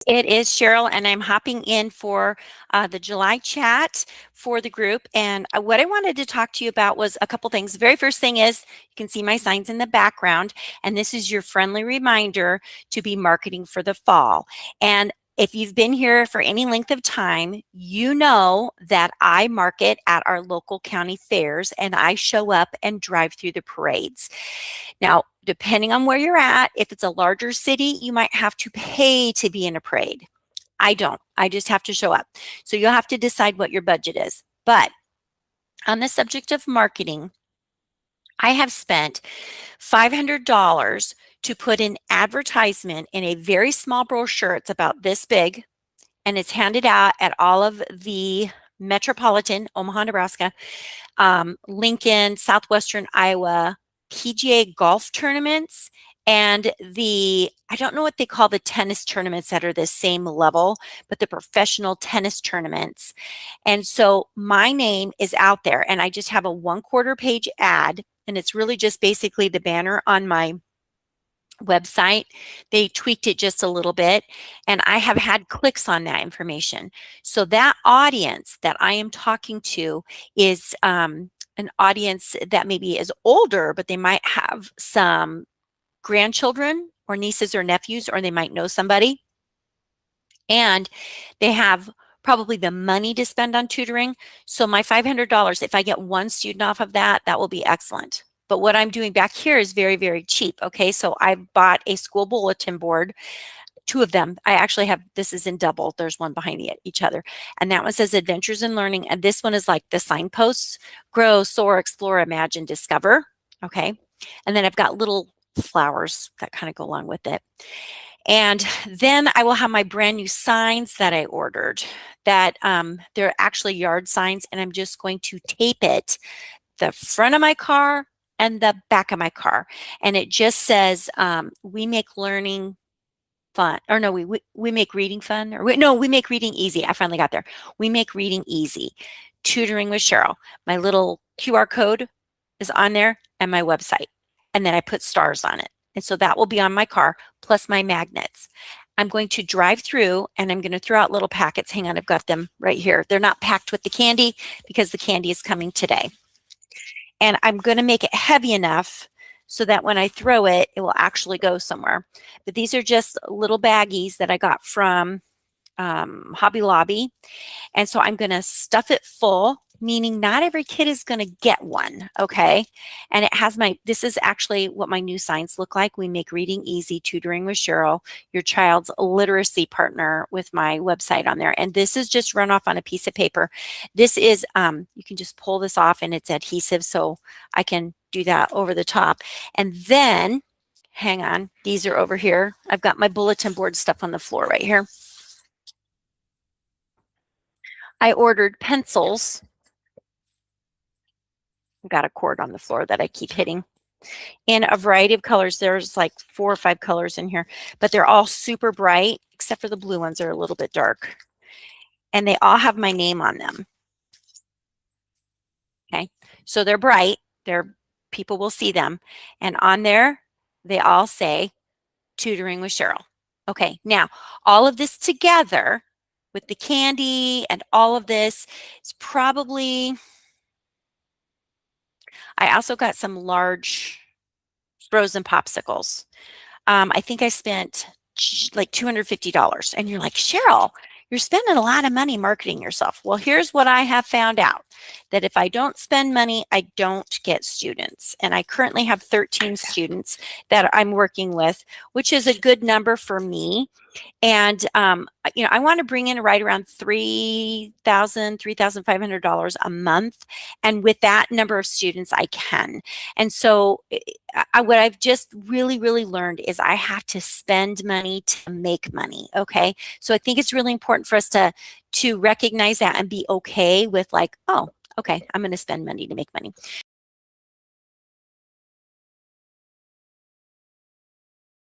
It is Cheryl, and I'm hopping in for the July chat for the group. And what I wanted to talk to you about was a couple things. The very first thing is you can see my signs in the background, and this is your friendly reminder to be marketing for the fall. And if you've been here for any length of time, you know that I market at our local county fairs and I show up and drive through the parades. Now, depending on where you're at, if it's a larger city, you might have to pay to be in a parade. I don't. I just have to show up. So you'll have to decide what your budget is. But on the subject of marketing, I have spent $500 to put an advertisement in a very small brochure. It's about this big, and it's handed out at all of the metropolitan, Omaha, Nebraska, Lincoln, Southwestern Iowa, PGA golf tournaments, and I don't know what they call the tennis tournaments that are the same level, but the professional tennis tournaments. And so my name is out there, and I just have a 1/4 page ad, and it's really just basically the banner on my website. They tweaked it just a little bit, and I have had clicks on that information. So that audience that I am talking to is an audience that maybe is older, but they might have some grandchildren or nieces or nephews, or they might know somebody, and they have probably the money to spend on tutoring. So my $500, if I get one student off of that, that will be excellent. But what I'm doing back here is very, very cheap. Okay, so I bought a school bulletin board, 2 of them. I actually have, this is in double. There's one behind each other. And that one says Adventures in Learning. And this one is like the signposts: grow, soar, explore, imagine, discover. Okay. And then I've got little flowers that kind of go along with it. And then I will have my brand new signs that I ordered that they're actually yard signs. And I'm just going to tape it the front of my car and the back of my car. And it just says, we make learning fun, or no, we make reading fun, or we make reading easy. I finally got there. We make reading easy. Tutoring with Cheryl. My little QR code is on there, and my website. And then I put stars on it. And so that will be on my car, plus my magnets. I'm going to drive through, and I'm going to throw out little packets. Hang on, I've got them right here. They're not packed with the candy because the candy is coming today. And I'm going to make it heavy enough so that when I throw it, it will actually go somewhere. But these are just little baggies that I got from Hobby Lobby. And so I'm going to stuff it full, meaning not every kid is going to get one, okay? And it has this is actually what my new signs look like. We make reading easy, tutoring with Cheryl, your child's literacy partner, with my website on there. And this is just run off on a piece of paper. This is, you can just pull this off, and it's adhesive, so I can do that over the top. And then, hang on, these are over here. I've got my bulletin board stuff on the floor right here. I ordered pencils. I've got a cord on the floor that I keep hitting in a variety of colors. There's like 4 or 5 colors in here, but they're all super bright, except for the blue ones are a little bit dark. And they all have my name on them. Okay, so they're bright. People will see them. And on there, they all say Tutoring with Cheryl. Okay, now all of this together with the candy and all of this is probably, I also got some large frozen popsicles. I think I spent like $250. And you're like, Cheryl, you're spending a lot of money marketing yourself. Well, here's what I have found out, that if I don't spend money, I don't get students. And I currently have 13 students that I'm working with, which is a good number for me. And, I want to bring in right around $3,000, $3,500 a month. And with that number of students, I can. And so what I've just really, really learned is I have to spend money to make money. Okay. So I think it's really important for us to recognize that and be okay with, like, oh, okay, I'm going to spend money to make money.